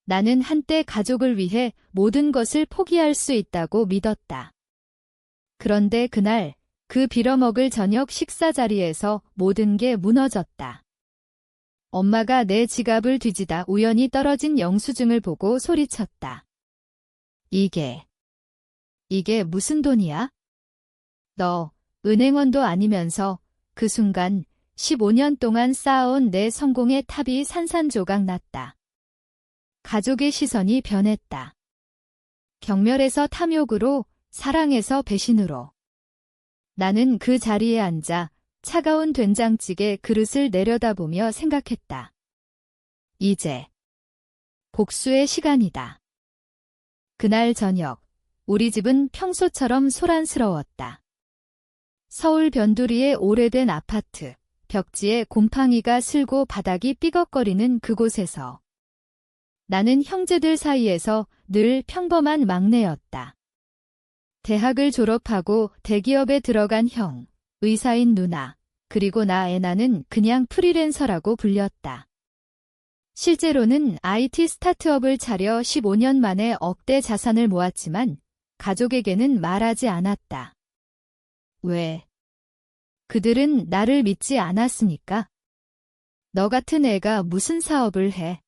나는 한때 가족을 위해 모든 것을 포기할 수 있다고 믿었다. 그런데 그날 그 빌어먹을 저녁 식사 자리에서 모든 게 무너졌다. 엄마가 내 지갑을 뒤지다 우연히 떨어진 영수증을 보고 소리쳤다. 이게 무슨 돈이야? 너 은행원도 아니면서. 그 순간 15년 동안 쌓아온 내 성공의 탑이 산산조각 났다. 가족의 시선이 변했다. 경멸에서 탐욕으로, 사랑에서 배신으로. 나는 그 자리에 앉아 차가운 된장찌개 그릇을 내려다보며 생각했다. 이제 복수의 시간이다. 그날 저녁, 우리 집은 평소처럼 소란스러웠다. 서울 변두리의 오래된 아파트, 벽지에 곰팡이가 슬고 바닥이 삐걱거리는 그곳에서 나는 형제들 사이에서 늘 평범한 막내였다. 대학을 졸업하고 대기업에 들어간 형, 의사인 누나, 그리고 애나는 그냥 프리랜서라고 불렸다. 실제로는 IT 스타트업을 차려 15년 만에 억대 자산을 모았지만 가족에게는 말하지 않았다. 왜? 그들은 나를 믿지 않았으니까. 너 같은 애가 무슨 사업을 해?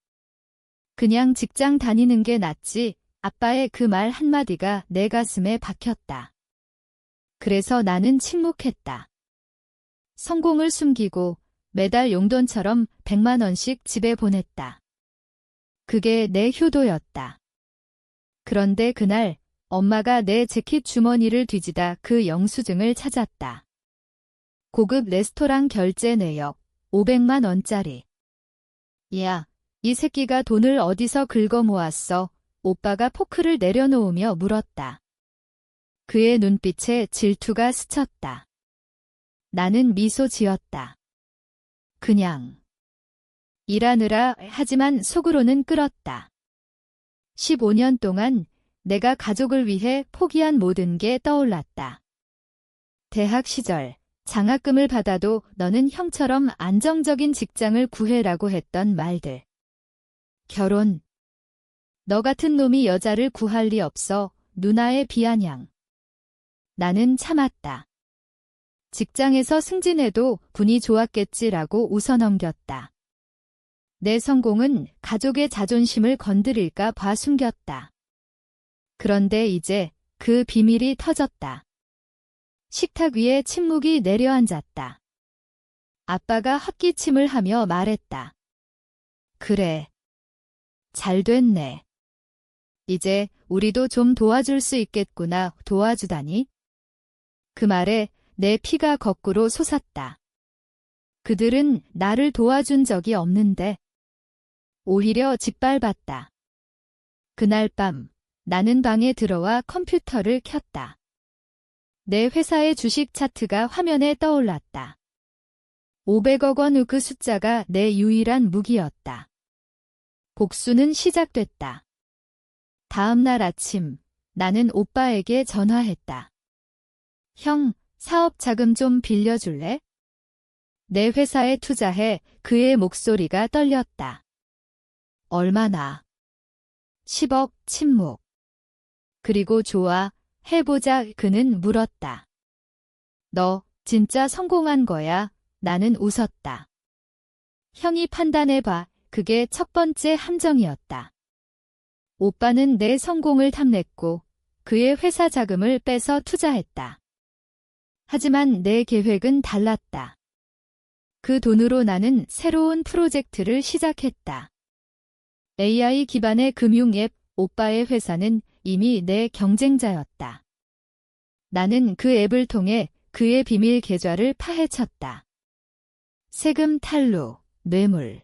그냥 직장 다니는 게 낫지. 아빠의 그 말 한마디가 내 가슴에 박혔다. 그래서 나는 침묵했다. 성공을 숨기고 매달 용돈처럼 100만 원씩 집에 보냈다. 그게 내 효도였다. 그런데 그날 엄마가 내 재킷 주머니를 뒤지다 그 영수증을 찾았다. 고급 레스토랑 결제 내역 500만 원짜리. 야, 이 새끼가 돈을 어디서 긁어 모았어? 오빠가 포크를 내려놓으며 물었다. 그의 눈빛에 질투가 스쳤다. 나는 미소 지었다. 그냥 일하느라. 하지만 속으로는 끓었다. 15년 동안 내가 가족을 위해 포기한 모든 게 떠올랐다. 대학 시절 장학금을 받아도 너는 형처럼 안정적인 직장을 구해라고 했던 말들. 결혼. 너 같은 놈이 여자를 구할 리 없어. 누나의 비아냥. 나는 참았다. 직장에서 승진해도 분이 좋았겠지라고 웃어넘겼다. 내 성공은 가족의 자존심을 건드릴까 봐 숨겼다. 그런데 이제 그 비밀이 터졌다. 식탁 위에 침묵이 내려앉았다. 아빠가 헛기침을 하며 말했다. 그래. 잘 됐네. 이제 우리도 좀 도와줄 수 있겠구나. 도와주다니? 그 말에 내 피가 거꾸로 솟았다. 그들은 나를 도와준 적이 없는데 오히려 짓밟았다. 그날 밤 나는 방에 들어와 컴퓨터를 켰다. 내 회사의 주식 차트가 화면에 떠올랐다. 500억 원 그 숫자가 내 유일한 무기였다. 복수는 시작됐다. 다음 날 아침 나는 오빠에게 전화했다. 형, 사업 자금 좀 빌려줄래? 내 회사에 투자해. 그의 목소리가 떨렸다. 얼마나? 10억. 침묵. 그리고 좋아, 해보자. 그는 물었다. 너 진짜 성공한 거야? 나는 웃었다. 형이 판단해봐. 그게 첫 번째 함정이었다. 오빠는 내 성공을 탐냈고 그의 회사 자금을 빼서 투자했다. 하지만 내 계획은 달랐다. 그 돈으로 나는 새로운 프로젝트를 시작했다. AI 기반의 금융 앱. 오빠의 회사는 이미 내 경쟁자였다. 나는 그 앱을 통해 그의 비밀 계좌를 파헤쳤다. 세금 탈루, 뇌물.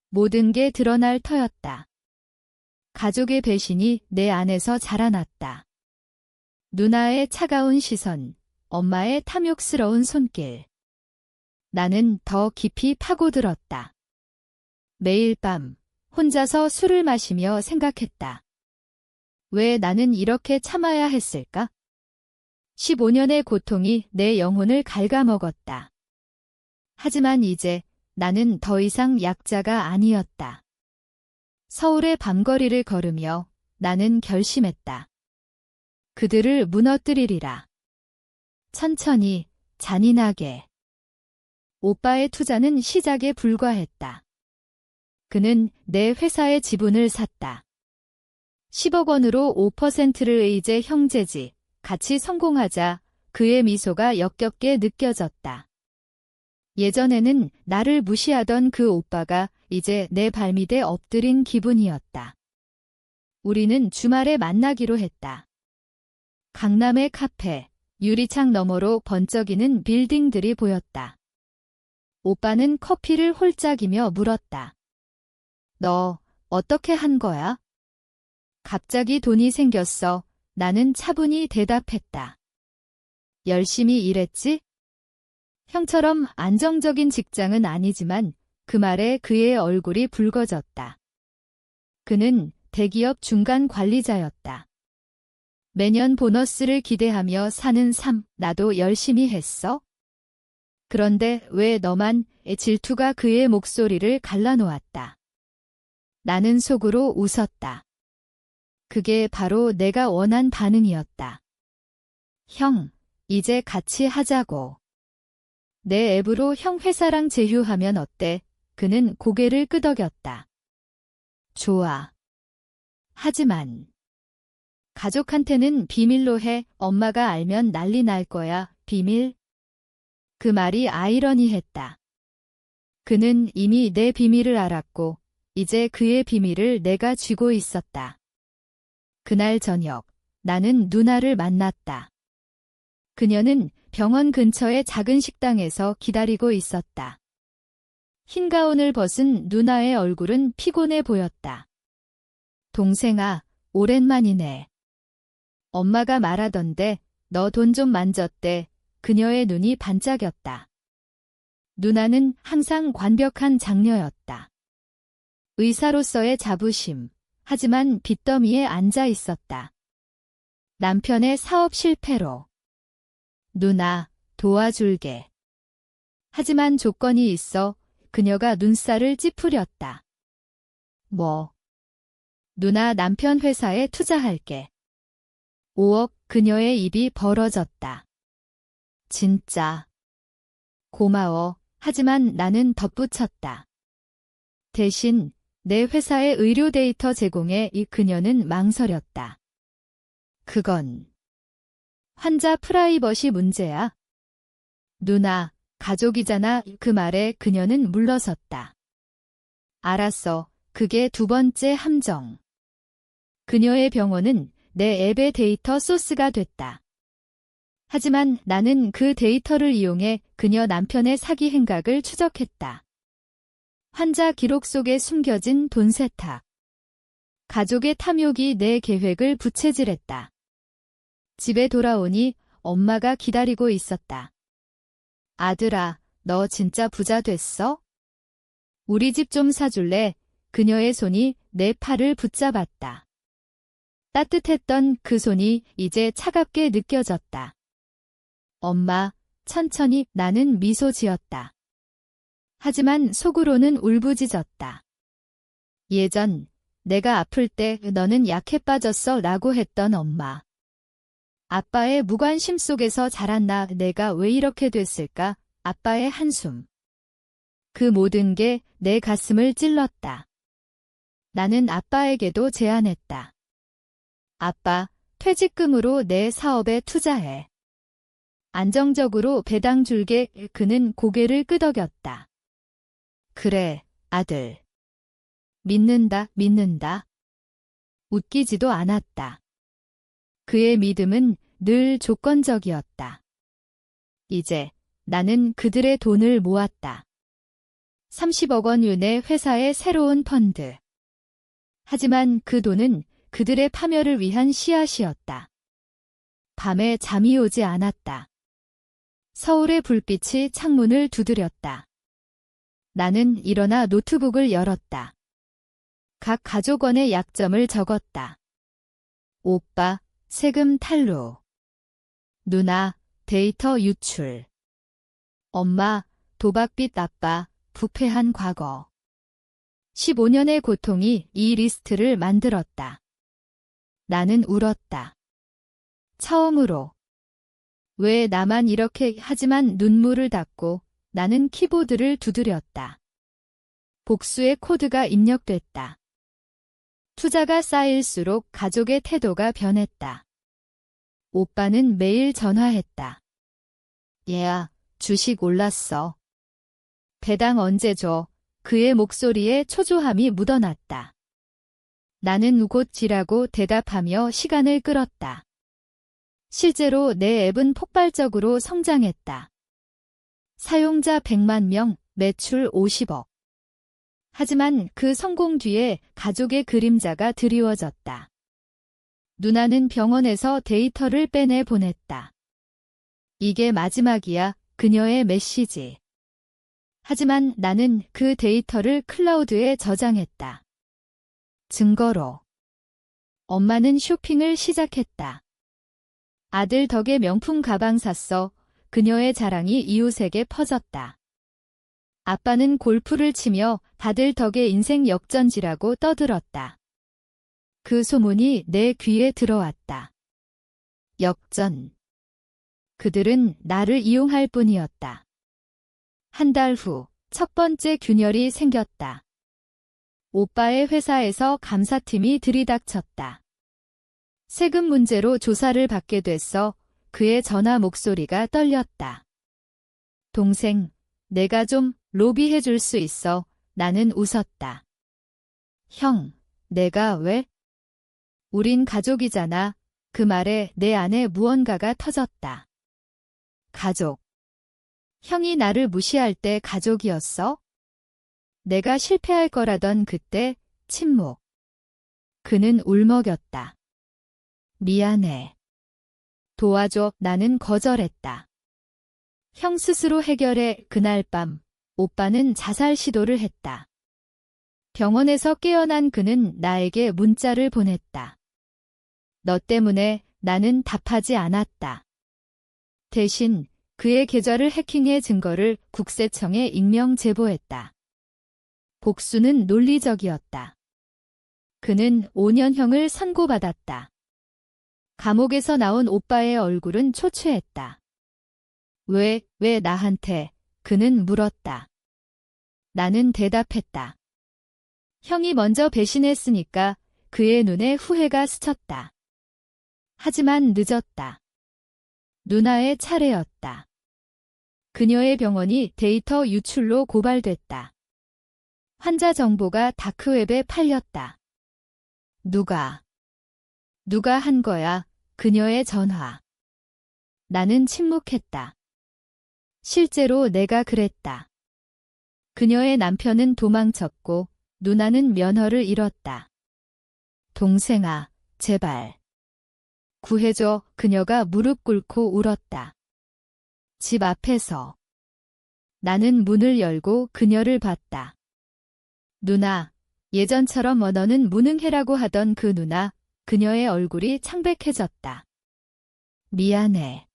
모든 게 드러날 터였다. 가족의 배신이 내 안에서 자라났다. 누나의 차가운 시선, 엄마의 탐욕스러운 손길. 나는 더 깊이 파고들었다. 매일 밤 혼자서 술을 마시며 생각했다. 왜 나는 이렇게 참아야 했을까? 15년의 고통이 내 영혼을 갉아먹었다. 하지만 이제 나는 더 이상 약자가 아니었다. 서울의 밤거리를 걸으며 나는 결심했다. 그들을 무너뜨리리라. 천천히, 잔인하게. 오빠의 투자는 시작에 불과했다. 그는 내 회사의 지분을 샀다. 10억 원으로 5%를 의제 형제지. 같이 성공하자. 그의 미소가 역겹게 느껴졌다. 예전에는 나를 무시하던 그 오빠가 이제 내 발밑에 엎드린 기분이었다. 우리는 주말에 만나기로 했다. 강남의 카페, 유리창 너머로 번쩍이는 빌딩들이 보였다. 오빠는 커피를 홀짝이며 물었다. 너 어떻게 한 거야? 갑자기 돈이 생겼어. 나는 차분히 대답했다. 열심히 일했지? 형처럼 안정적인 직장은 아니지만 그 말에 그의 얼굴이 붉어졌다. 그는 대기업 중간 관리자였다. 매년 보너스를 기대하며 사는 삶, 나도 열심히 했어? 그런데 왜 너만? 질투가 그의 목소리를 갈라놓았다. 나는 속으로 웃었다. 그게 바로 내가 원한 반응이었다. 형, 이제 같이 하자고. 내 앱으로 형 회사랑 제휴하면 어때? 그는 고개를 끄덕였다. 좋아. 하지만 가족한테는 비밀로 해. 엄마가 알면 난리 날 거야. 비밀? 그 말이 아이러니했다. 그는 이미 내 비밀을 알았고 이제 그의 비밀을 내가 쥐고 있었다. 그날 저녁 나는 누나를 만났다. 그녀는 병원 근처의 작은 식당에서 기다리고 있었다. 흰 가운을 벗은 누나의 얼굴은 피곤해 보였다. 동생아, 오랜만이네. 엄마가 말하던데 너 돈 좀 만졌대. 그녀의 눈이 반짝였다. 누나는 항상 완벽한 장녀였다. 의사로서의 자부심, 하지만 빚더미에 앉아 있었다. 남편의 사업 실패로. 누나, 도와줄게. 하지만 조건이 있어. 그녀가 눈살을 찌푸렸다. 뭐? 누나 남편 회사에 투자할게. 5억. 그녀의 입이 벌어졌다. 진짜. 고마워. 하지만 나는 덧붙였다. 대신 내 회사의 의료 데이터 제공에 그녀는 망설였다. 그건 환자 프라이버시 문제야. 누나, 가족이잖아. 그 말에 그녀는 물러섰다. 알았어. 그게 두 번째 함정. 그녀의 병원은 내 앱의 데이터 소스가 됐다. 하지만 나는 그 데이터를 이용해 그녀 남편의 사기 행각을 추적했다. 환자 기록 속에 숨겨진 돈 세탁. 가족의 탐욕이 내 계획을 부채질했다. 집에 돌아오니 엄마가 기다리고 있었다. 아들아, 너 진짜 부자 됐어? 우리 집 좀 사줄래? 그녀의 손이 내 팔을 붙잡았다. 따뜻했던 그 손이 이제 차갑게 느껴졌다. 엄마, 천천히. 나는 미소 지었다. 하지만 속으로는 울부짖었다. 예전 내가 아플 때 너는 약해 빠졌어 라고 했던 엄마. 아빠의 무관심 속에서 자란 내가 왜 이렇게 됐을까? 아빠의 한숨. 그 모든 게 내 가슴을 찔렀다. 나는 아빠에게도 제안했다. 아빠, 퇴직금으로 내 사업에 투자해. 안정적으로 배당 줄게. 그는 고개를 끄덕였다. 그래, 아들. 믿는다, 믿는다. 웃기지도 않았다. 그의 믿음은 늘 조건적이었다. 이제 나는 그들의 돈을 모았다. 30억 원 윤의 회사의 새로운 펀드. 하지만 그 돈은 그들의 파멸을 위한 씨앗이었다. 밤에 잠이 오지 않았다. 서울의 불빛이 창문을 두드렸다. 나는 일어나 노트북을 열었다. 각 가족원의 약점을 적었다. 오빠, 세금 탈루. 누나, 데이터 유출. 엄마, 도박빚. 아빠, 부패한 과거. 15년의 고통이 이 리스트를 만들었다. 나는 울었다. 처음으로. 왜 나만 이렇게 하지만 눈물을 닦고 나는 키보드를 두드렸다. 복수의 코드가 입력됐다. 투자가 쌓일수록 가족의 태도가 변했다. 오빠는 매일 전화했다. 얘야, 주식 올랐어. 배당 언제 줘? 그의 목소리에 초조함이 묻어났다. 나는 곧 지라고 대답하며 시간을 끌었다. 실제로 내 앱은 폭발적으로 성장했다. 사용자 100만 명, 매출 50억. 하지만 그 성공 뒤에 가족의 그림자가 드리워졌다. 누나는 병원에서 데이터를 빼내 보냈다. 이게 마지막이야, 그녀의 메시지. 하지만 나는 그 데이터를 클라우드에 저장했다. 증거로. 엄마는 쇼핑을 시작했다. 아들 덕에 명품 가방 샀어. 그녀의 자랑이 이웃에게 퍼졌다. 아빠는 골프를 치며 다들 덕에 인생 역전지라고 떠들었다. 그 소문이 내 귀에 들어왔다. 역전. 그들은 나를 이용할 뿐이었다. 한 달 후, 첫 번째 균열이 생겼다. 오빠의 회사에서 감사팀이 들이닥쳤다. 세금 문제로 조사를 받게 됐어. 그의 전화 목소리가 떨렸다. 동생, 내가 좀 로비해 줄 수 있어. 나는 웃었다. 형, 내가 왜? 우린 가족이잖아. 그 말에 내 안에 무언가가 터졌다. 가족. 형이 나를 무시할 때 가족이었어? 내가 실패할 거라던 그때 침묵. 그는 울먹였다. 미안해. 도와줘. 나는 거절했다. 형 스스로 해결해. 그날 밤 오빠는 자살 시도를 했다. 병원에서 깨어난 그는 나에게 문자를 보냈다. 너 때문에 나는 답하지 않았다. 대신 그의 계좌를 해킹해 증거를 국세청에 익명 제보했다. 복수는 논리적이었다. 그는 5년형을 선고받았다. 감옥에서 나온 오빠의 얼굴은 초췌했다. 왜 나한테? 그는 물었다. 나는 대답했다. 형이 먼저 배신했으니까. 그의 눈에 후회가 스쳤다. 하지만 늦었다. 누나의 차례였다. 그녀의 병원이 데이터 유출로 고발됐다. 환자 정보가 다크웹에 팔렸다. 누가 한 거야? 그녀의 전화. 나는 침묵했다. 실제로 내가 그랬다. 그녀의 남편은 도망쳤고 누나는 면허를 잃었다. 동생아, 제발. 구해줘. 그녀가 무릎 꿇고 울었다. 집 앞에서. 나는 문을 열고 그녀를 봤다. 누나, 예전처럼 너는 무능해라고 하던 그 누나, 그녀의 얼굴이 창백해졌다. 미안해.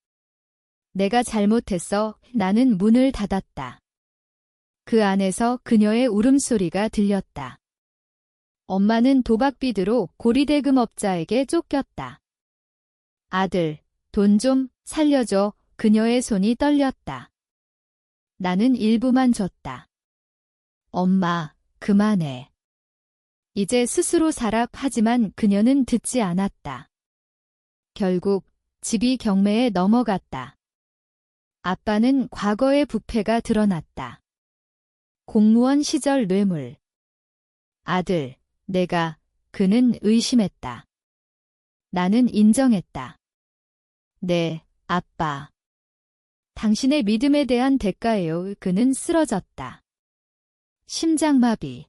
내가 잘못했어. 나는 문을 닫았다. 그 안에서 그녀의 울음소리가 들렸다. 엄마는 도박비드로 고리대금업자에게 쫓겼다. 아들, 돈 좀 살려줘. 그녀의 손이 떨렸다. 나는 일부만 줬다. 엄마, 그만해. 이제 스스로 살아. 하지만 그녀는 듣지 않았다. 결국 집이 경매에 넘어갔다. 아빠는 과거의 부패가 드러났다. 공무원 시절 뇌물. 아들, 그는 의심했다. 나는 인정했다. 네, 아빠. 당신의 믿음에 대한 대가예요. 그는 쓰러졌다. 심장마비.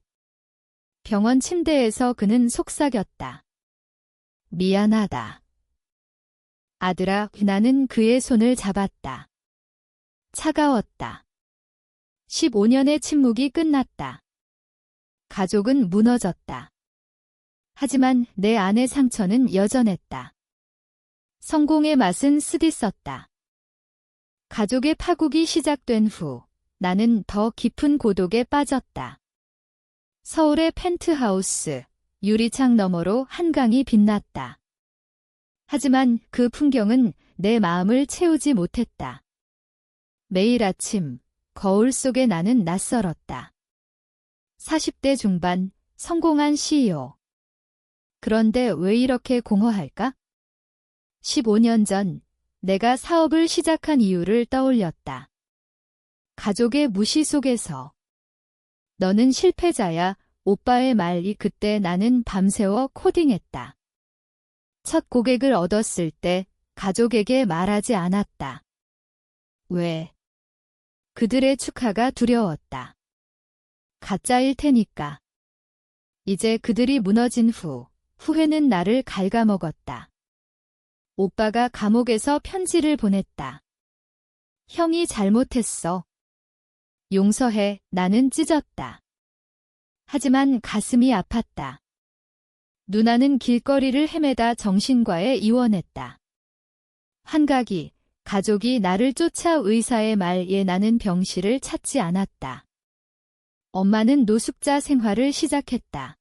병원 침대에서 그는 속삭였다. 미안하다. 아들아, 나는 그의 손을 잡았다. 차가웠다. 15년의 침묵이 끝났다. 가족은 무너졌다. 하지만 내 안의 상처는 여전했다. 성공의 맛은 쓰디썼다. 가족의 파국이 시작된 후 나는 더 깊은 고독에 빠졌다. 서울의 펜트하우스, 유리창 너머로 한강이 빛났다. 하지만 그 풍경은 내 마음을 채우지 못했다. 매일 아침, 거울 속에 나는 낯설었다. 40대 중반, 성공한 CEO. 그런데 왜 이렇게 공허할까? 15년 전, 내가 사업을 시작한 이유를 떠올렸다. 가족의 무시 속에서. 너는 실패자야, 오빠의 말이 그때 나는 밤새워 코딩했다. 첫 고객을 얻었을 때 가족에게 말하지 않았다. 왜? 그들의 축하가 두려웠다. 가짜일 테니까. 이제 그들이 무너진 후, 후회는 나를 갉아먹었다. 오빠가 감옥에서 편지를 보냈다. 형이 잘못했어. 용서해, 나는 찢었다. 하지만 가슴이 아팠다. 누나는 길거리를 헤매다 정신과에 입원했다. 환각이, 가족이 나를 쫓아 의사의 말에 나는 병실을 찾지 않았다. 엄마는 노숙자 생활을 시작했다.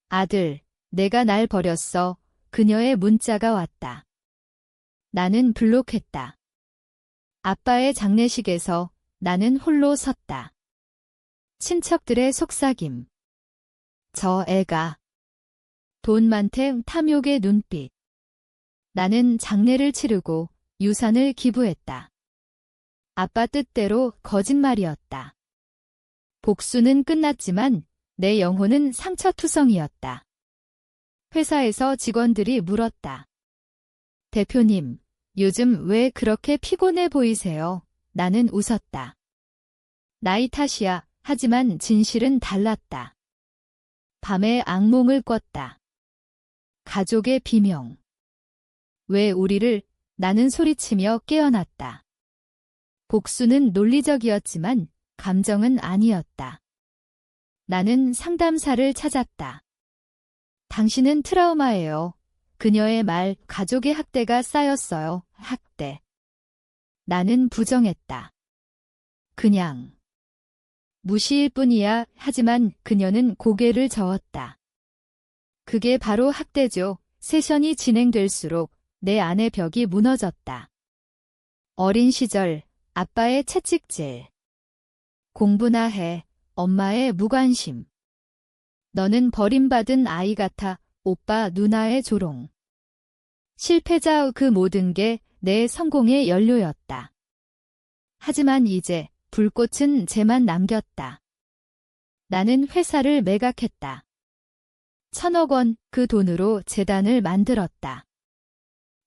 아들, 내가 날 버렸어. 그녀의 문자가 왔다. 나는 블록했다. 아빠의 장례식에서 나는 홀로 섰다. 친척들의 속삭임. 저 애가. 돈 많대 탐욕의 눈빛. 나는 장례를 치르고 유산을 기부했다. 아빠 뜻대로 거짓말이었다. 복수는 끝났지만 내 영혼은 상처투성이었다. 회사에서 직원들이 물었다. 대표님, 요즘 왜 그렇게 피곤해 보이세요? 나는 웃었다. 나이 탓이야. 하지만 진실은 달랐다. 밤에 악몽을 꿨다. 가족의 비명. 왜 우리를? 나는 소리치며 깨어났다. 복수는 논리적이었지만 감정은 아니었다. 나는 상담사를 찾았다. 당신은 트라우마예요. 그녀의 말, 가족의 학대가 쌓였어요. 학대. 나는 부정했다. 그냥. 무시일 뿐이야. 하지만 그녀는 고개를 저었다. 그게 바로 학대죠. 세션이 진행될수록 내 안의 벽이 무너졌다. 어린 시절, 아빠의 채찍질. 공부나 해. 엄마의 무관심. 너는 버림받은 아이 같아. 오빠, 누나의 조롱. 실패자 그 모든 게 내 성공의 연료였다. 하지만 이제 불꽃은 쟤만 남겼다. 나는 회사를 매각했다. 1,000억 원, 그 돈으로 재단을 만들었다.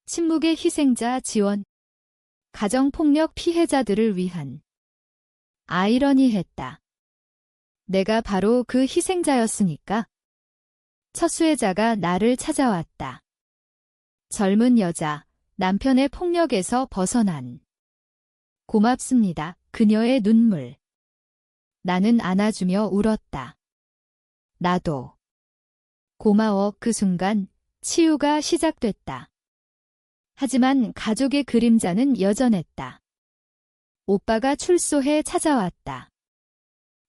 침묵의 희생자 지원. 가정폭력 피해자들을 위한. 아이러니했다. 내가 바로 그 희생자였으니까. 첫 수혜자가 나를 찾아왔다. 젊은 여자, 남편의 폭력에서 벗어난. 고맙습니다. 그녀의 눈물. 나는 안아주며 울었다. 나도. 고마워. 그 순간 치유가 시작됐다. 하지만 가족의 그림자는 여전했다. 오빠가 출소해 찾아왔다.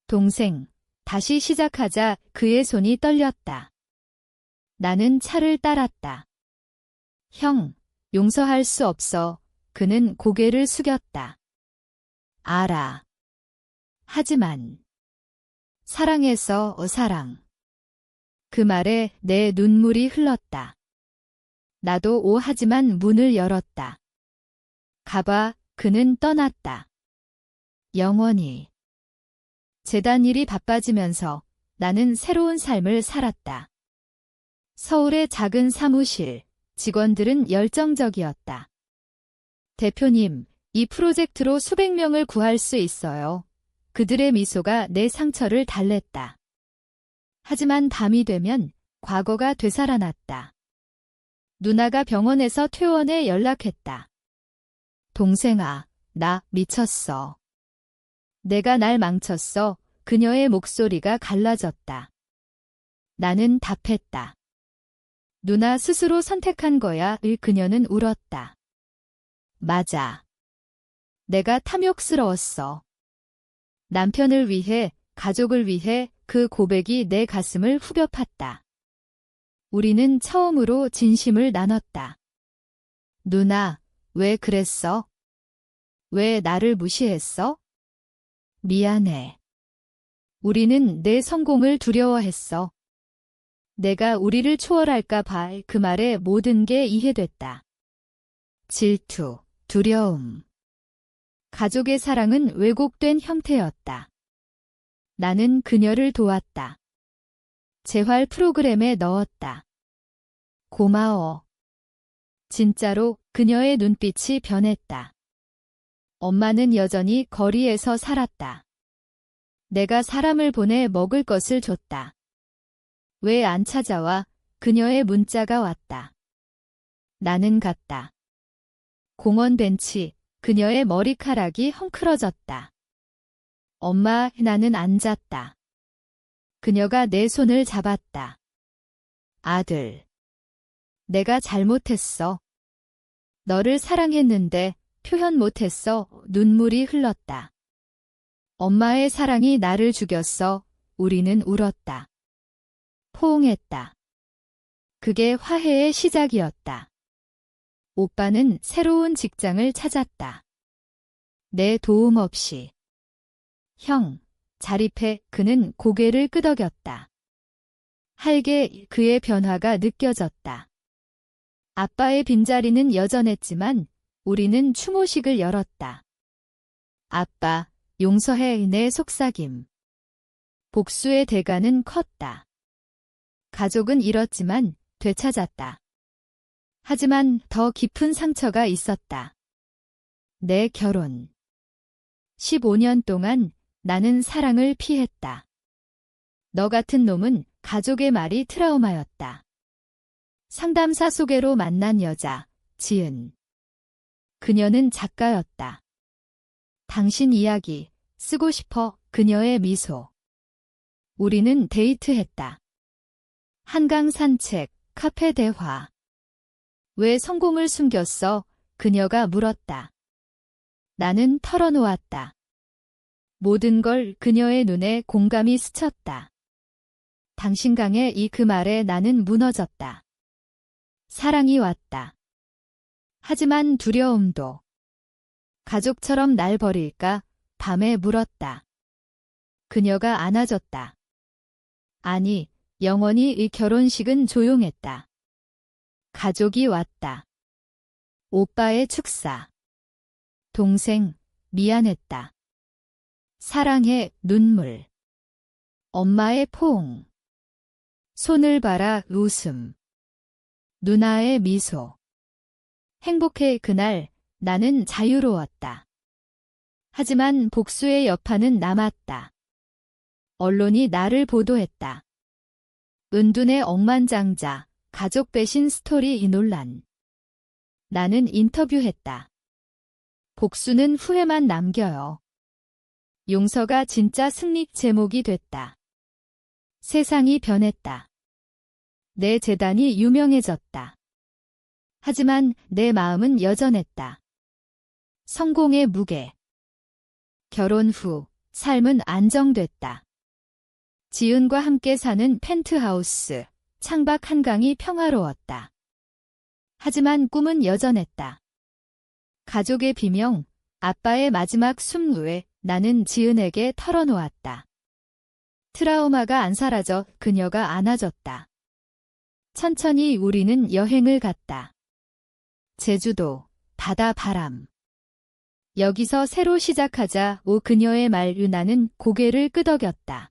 동생, 다시 시작하자. 그의 손이 떨렸다. 나는 차를 따랐다. 형, 용서할 수 없어. 그는 고개를 숙였다. 알아. 하지만. 사랑해서 사랑. 그 말에 내 눈물이 흘렀다. 나도 하지만 문을 열었다. 가봐. 그는 떠났다. 영원히. 재단 일이 바빠지면서 나는 새로운 삶을 살았다. 서울의 작은 사무실, 직원들은 열정적이었다. 대표님, 이 프로젝트로 수백 명을 구할 수 있어요. 그들의 미소가 내 상처를 달랬다. 하지만 밤이 되면 과거가 되살아났다. 누나가 병원에서 퇴원해 연락했다. 동생아, 나 미쳤어. 내가 날 망쳤어. 그녀의 목소리가 갈라졌다. 나는 답했다. 누나 스스로 선택한 거야. 그녀는 울었다. 맞아. 내가 탐욕스러웠어. 남편을 위해, 가족을 위해, 그 고백이 내 가슴을 후벼 팠다. 우리는 처음으로 진심을 나눴다. 누나, 왜 그랬어? 왜 나를 무시했어? 미안해. 우리는 내 성공을 두려워했어. 내가 우리를 초월할까 봐 그 말에 모든 게 이해됐다. 질투, 두려움. 가족의 사랑은 왜곡된 형태였다. 나는 그녀를 도왔다. 재활 프로그램에 넣었다. 고마워. 진짜로 그녀의 눈빛이 변했다. 엄마는 여전히 거리에서 살았다. 내가 사람을 보내 먹을 것을 줬다. 왜 안 찾아와? 그녀의 문자가 왔다. 나는 갔다. 공원 벤치, 그녀의 머리카락이 헝클어졌다. 엄마, 나는 앉았다. 그녀가 내 손을 잡았다. 아들. 내가 잘못했어. 너를 사랑했는데 표현 못했어. 눈물이 흘렀다. 엄마의 사랑이 나를 죽였어. 우리는 울었다. 포옹했다. 그게 화해의 시작이었다. 오빠는 새로운 직장을 찾았다. 내 도움 없이. 형, 자립해. 그는 고개를 끄덕였다. 할게 그의 변화가 느껴졌다. 아빠의 빈자리는 여전했지만 우리는 추모식을 열었다. 아빠, 용서해. 내 속삭임. 복수의 대가는 컸다. 가족은 잃었지만 되찾았다. 하지만 더 깊은 상처가 있었다. 내 결혼. 15년 동안 나는 사랑을 피했다. 너 같은 놈은 가족의 말이 트라우마였다. 상담사 소개로 만난 여자, 지은. 그녀는 작가였다. 당신 이야기 쓰고 싶어. 그녀의 미소. 우리는 데이트했다. 한강 산책, 카페 대화. 왜 성공을 숨겼어? 그녀가 물었다. 나는 털어놓았다. 모든 걸 그녀의 눈에 공감이 스쳤다. 당신 강의 그 말에 나는 무너졌다. 사랑이 왔다. 하지만 두려움도. 가족처럼 날 버릴까? 밤에 물었다. 그녀가 안아줬다. 아니, 영원히 이 결혼식은 조용했다. 가족이 왔다. 오빠의 축사. 동생, 미안했다. 사랑해, 눈물. 엄마의 포옹. 손을 봐라, 웃음. 누나의 미소. 행복해. 그날 나는 자유로웠다. 하지만 복수의 여파는 남았다. 언론이 나를 보도했다. 은둔의 억만장자, 가족 배신 스토리 이 논란. 나는 인터뷰했다. 복수는 후회만 남겨요. 용서가 진짜 승리 제목이 됐다. 세상이 변했다. 내 재단이 유명해졌다. 하지만 내 마음은 여전했다. 성공의 무게. 결혼 후 삶은 안정됐다. 지은과 함께 사는 펜트하우스, 창밖 한강이 평화로웠다. 하지만 꿈은 여전했다. 가족의 비명, 아빠의 마지막 숨. 나는 지은에게 털어놓았다. 트라우마가 안 사라져. 그녀가 안아줬다. 천천히 우리는 여행을 갔다. 제주도, 바다 바람. 여기서 새로 시작하자. 그녀의 말. 나는 고개를 끄덕였다.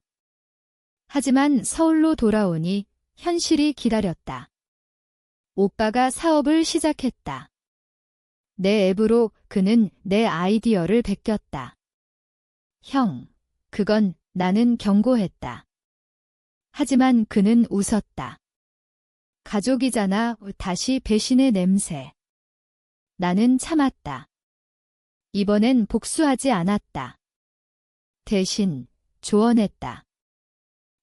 하지만 서울로 돌아오니 현실이 기다렸다. 오빠가 사업을 시작했다. 내 앱으로 그는 내 아이디어를 베꼈다. 형, 그건 나는 경고했다. 하지만 그는 웃었다. 가족이잖아. 다시 배신의 냄새. 나는 참았다. 이번엔 복수하지 않았다. 대신 조언했다.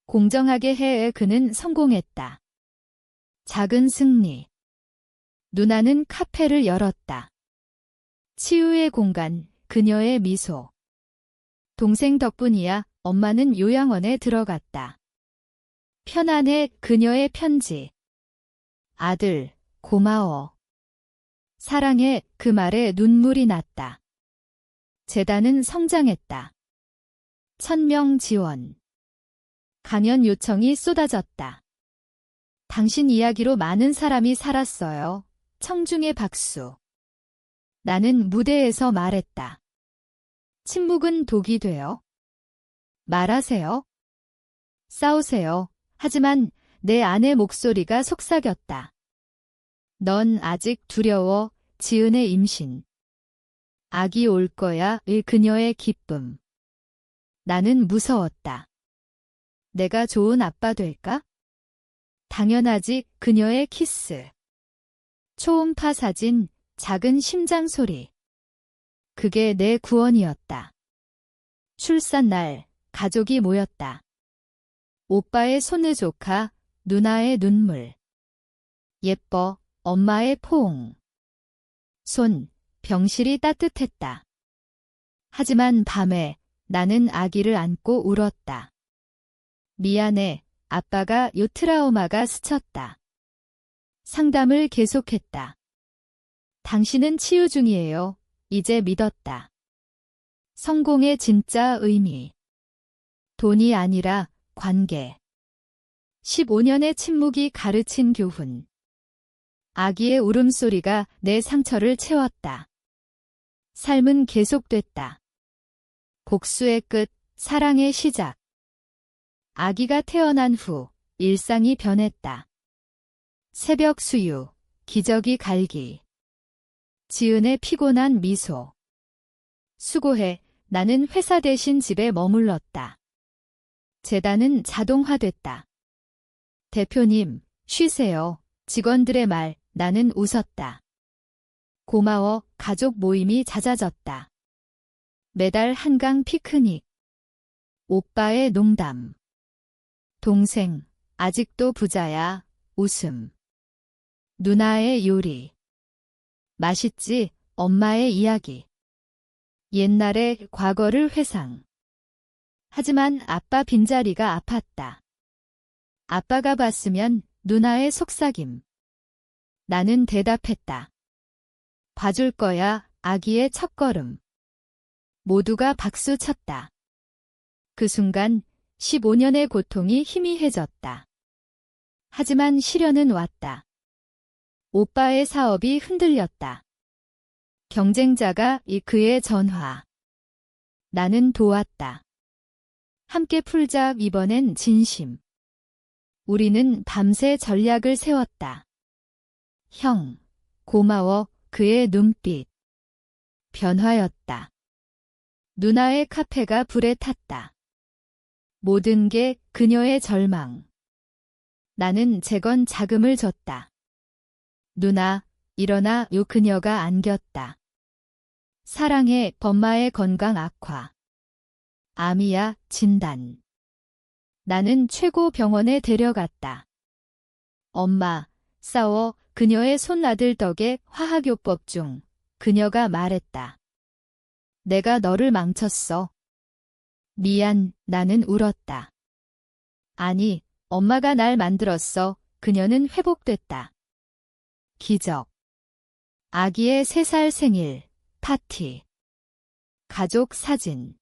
공정하게 해. 그는 성공했다. 작은 승리. 누나는 카페를 열었다. 치유의 공간, 그녀의 미소. 동생 덕분이야. 엄마는 요양원에 들어갔다. 편안해 그녀의 편지. 아들, 고마워. 사랑해 그 말에 눈물이 났다. 재단은 성장했다. 1000명 지원. 강연 요청이 쏟아졌다. 당신 이야기로 많은 사람이 살았어요. 청중의 박수. 나는 무대에서 말했다. 침묵은 독이 돼요. 말하세요. 싸우세요. 하지만 내 아내 목소리가 속삭였다. 넌 아직 두려워. 지은의 임신. 아기 올 거야. 의 그녀의 기쁨. 나는 무서웠다. 내가 좋은 아빠 될까? 당연하지. 그녀의 키스. 초음파 사진, 작은 심장 소리. 그게 내 구원이었다. 출산 날, 가족이 모였다. 오빠의 손의 조카, 누나의 눈물. 예뻐, 엄마의 포옹. 손, 병실이 따뜻했다. 하지만 밤에 나는 아기를 안고 울었다. 미안해, 아빠가 요 트라우마가 스쳤다. 상담을 계속했다. 당신은 치유 중이에요. 이제 믿었다. 성공의 진짜 의미. 돈이 아니라 관계. 15년의 침묵이 가르친 교훈. 아기의 울음소리가 내 상처를 채웠다. 삶은 계속됐다. 복수의 끝, 사랑의 시작. 아기가 태어난 후 일상이 변했다. 새벽 수유, 기저귀 갈기. 지은의 피곤한 미소. 수고해, 나는 회사 대신 집에 머물렀다. 재단은 자동화됐다. 대표님, 쉬세요. 직원들의 말, 나는 웃었다. 고마워, 가족 모임이 잦아졌다. 매달 한강 피크닉. 오빠의 농담. 동생, 아직도 부자야. 웃음. 누나의 요리. 맛있지, 엄마의 이야기. 옛날의 과거를 회상. 하지만 아빠 빈자리가 아팠다. 아빠가 봤으면 누나의 속삭임. 나는 대답했다. 봐줄 거야, 아기의 첫걸음. 모두가 박수 쳤다. 그 순간 15년의 고통이 희미해졌다. 하지만 시련은 왔다. 오빠의 사업이 흔들렸다. 경쟁자가 그의 전화. 나는 도왔다. 함께 풀자. 이번엔 진심. 우리는 밤새 전략을 세웠다. 형, 고마워. 그의 눈빛. 변화였다. 누나의 카페가 불에 탔다. 모든 게 그녀의 절망. 나는 재건 자금을 줬다. 누나, 일어나. 요 그녀가 안겼다. 사랑해. 엄마의 건강 악화. 암이야. 진단. 나는 최고 병원에 데려갔다. 엄마, 싸워. 그녀의 손아들 덕에 화학요법 중. 그녀가 말했다. 내가 너를 망쳤어. 미안. 나는 울었다. 아니, 엄마가 날 만들었어. 그녀는 회복됐다. 기적. 아기의 3살 생일, 파티. 가족 사진.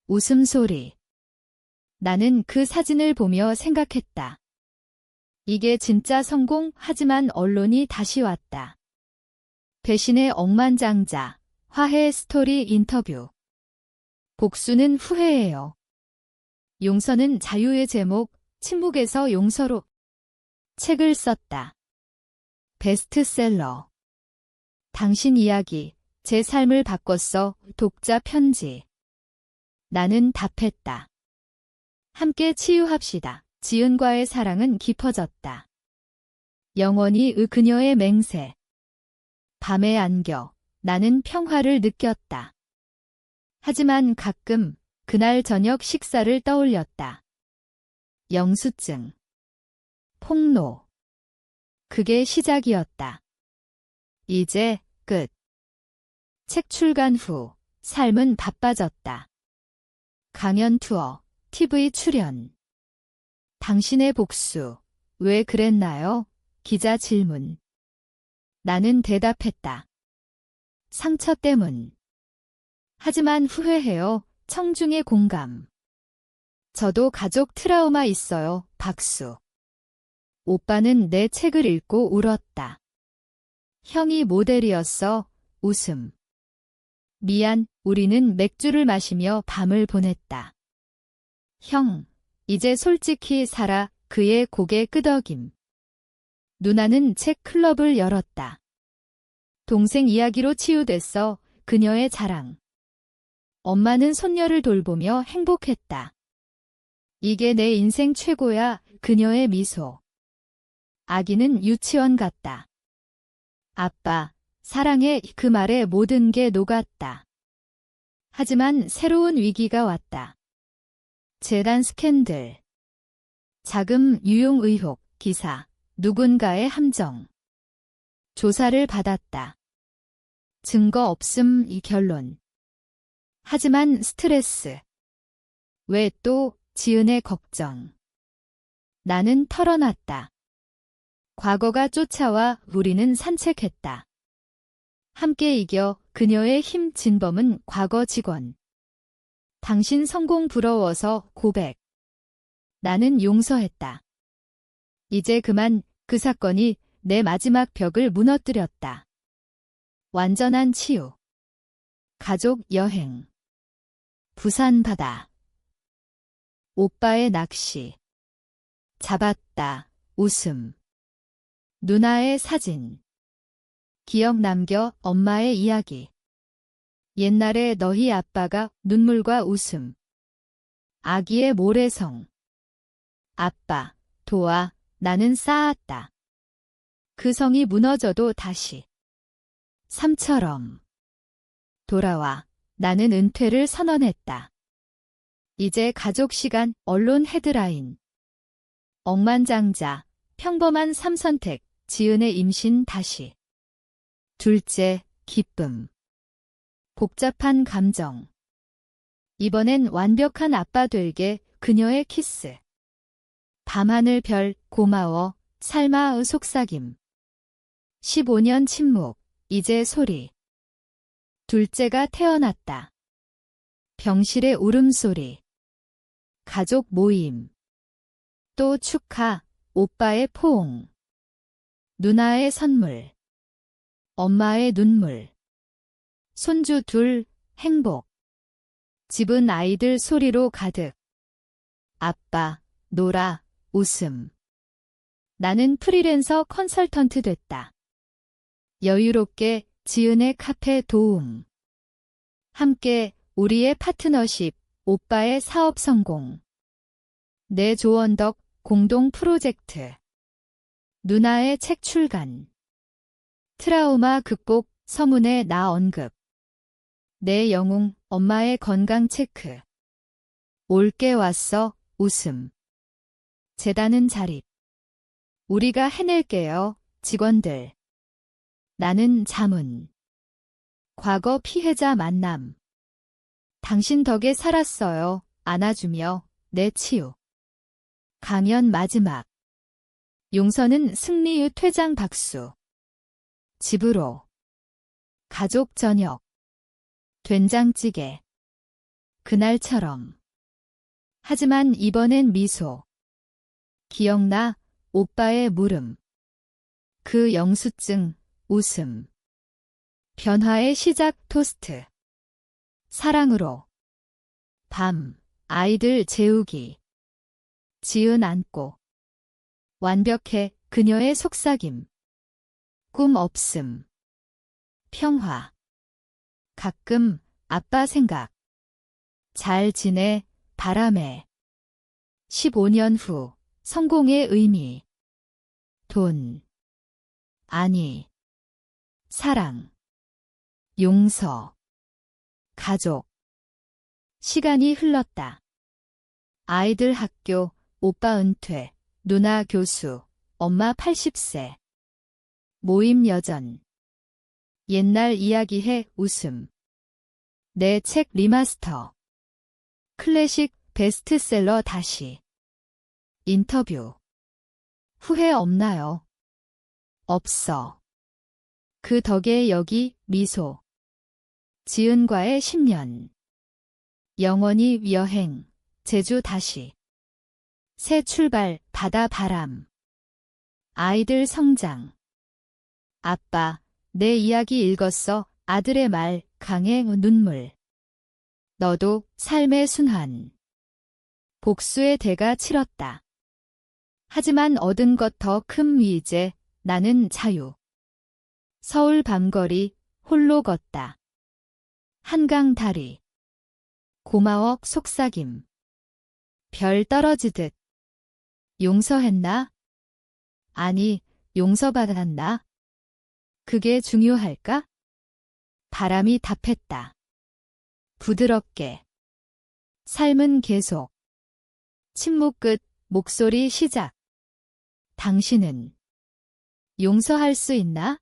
웃음소리. 나는 그 사진을 보며 생각했다. 이게 진짜 성공. 하지만 언론이 다시 왔다. 배신의 억만장자, 화해 스토리 인터뷰. 복수는 후회예요. 용서는 자유의 제목, 침묵에서 용서로. 책을 썼다. 베스트셀러. 당신 이야기, 제 삶을 바꿨어. 독자 편지. 나는 답했다. 함께 치유합시다. 지은과의 사랑은 깊어졌다. 영원히 그녀의 맹세. 밤에 안겨. 나는 평화를 느꼈다. 하지만 가끔 그날 저녁 식사를 떠올렸다. 영수증. 폭로. 그게 시작이었다. 이제 끝. 책 출간 후 삶은 바빠졌다. 강연 투어, TV 출연. 당신의 복수, 왜 그랬나요? 기자 질문. 나는 대답했다. 상처 때문. 하지만 후회해요. 청중의 공감. 저도 가족 트라우마 있어요. 박수. 오빠는 내 책을 읽고 울었다. 형이 모델이었어. 웃음. 미안, 우리는 맥주를 마시며 밤을 보냈다. 형, 이제 솔직히 살아. 그의 고개 끄덕임. 누나는 책 클럽을 열었다. 동생 이야기로 치유됐어. 그녀의 자랑. 엄마는 손녀를 돌보며 행복했다. 이게 내 인생 최고야. 그녀의 미소. 아기는 유치원 갔다. 아빠, 사랑해. 그 말에 모든 게 녹았다. 하지만 새로운 위기가 왔다. 재단 스캔들. 자금 유용 의혹, 기사, 누군가의 함정. 조사를 받았다. 증거 없음. 이 결론. 하지만 스트레스. 왜 또? 지은의 걱정. 나는 털어놨다. 과거가 쫓아와 우리는 산책했다. 함께 이겨. 그녀의 힘. 진범은 과거 직원. 당신 성공 부러워서 고백. 나는 용서했다. 이제 그만. 그 사건이 내 마지막 벽을 무너뜨렸다. 완전한 치유. 가족 여행. 부산 바다. 오빠의 낚시. 잡았다. 웃음. 누나의 사진. 기억 남겨. 엄마의 이야기. 옛날에 너희 아빠가. 눈물과 웃음. 아기의 모래성. 아빠, 도와. 나는 쌓았다. 그 성이 무너져도 다시. 삶처럼. 돌아와. 나는 은퇴를 선언했다. 이제 가족 시간. 언론 헤드라인. 억만장자. 평범한 삶 선택. 지은의 임신 다시. 둘째, 기쁨. 복잡한 감정. 이번엔 완벽한 아빠 될게. 그녀의 키스. 밤하늘 별. 고마워. 삶아의 속삭임. 15년 침묵. 이제 소리. 둘째가 태어났다. 병실의 울음소리. 가족 모임. 또 축하. 오빠의 포옹. 누나의 선물. 엄마의 눈물. 손주 둘. 행복. 집은 아이들 소리로 가득. 아빠, 놀아. 웃음. 나는 프리랜서 컨설턴트 됐다. 여유롭게. 지은의 카페 도움. 함께. 우리의 파트너십. 오빠의 사업 성공. 내 조언 덕. 공동 프로젝트. 누나의 책 출간. 트라우마 극복. 서문의 나 언급. 내 영웅. 엄마의 건강 체크. 올게 왔어. 웃음. 재단은 자립. 우리가 해낼게요. 직원들. 나는 자문. 과거 피해자 만남. 당신 덕에 살았어요. 안아주며. 내 치유. 강연 마지막. 용서는 승리의 퇴장 박수. 집으로. 가족 저녁. 된장찌개. 그날처럼. 하지만 이번엔 미소. 기억나? 오빠의 물음. 그 영수증. 웃음. 변화의 시작. 토스트. 사랑으로. 밤. 아이들 재우기. 지은 안고. 완벽해. 그녀의 속삭임. 꿈 없음. 평화. 가끔. 아빠 생각. 잘 지내. 바람에. 15년 후. 성공의 의미. 돈. 아니. 사랑. 용서. 가족. 시간이 흘렀다. 아이들 학교. 오빠 은퇴. 누나 교수. 엄마 80세. 모임 여전. 옛날 이야기해. 웃음. 내 책 리마스터. 클래식 베스트셀러 다시. 인터뷰. 후회 없나요? 없어. 그 덕에 여기 미소. 지은과의 10년. 영원히 여행. 제주 다시. 새 출발, 바다 바람. 아이들 성장. 아빠, 내 이야기 읽었어. 아들의 말, 강의 눈물. 너도 삶의 순환. 복수의 대가 치렀다. 하지만 얻은 것 더 큰 이제 나는 자유. 서울 밤거리 홀로 걷다. 한강 다리. 고마워 속삭임. 별 떨어지듯. 용서했나? 아니, 용서받았나? 그게 중요할까? 바람이 답했다. 부드럽게. 삶은 계속. 침묵 끝, 목소리 시작. 당신은 용서할 수 있나?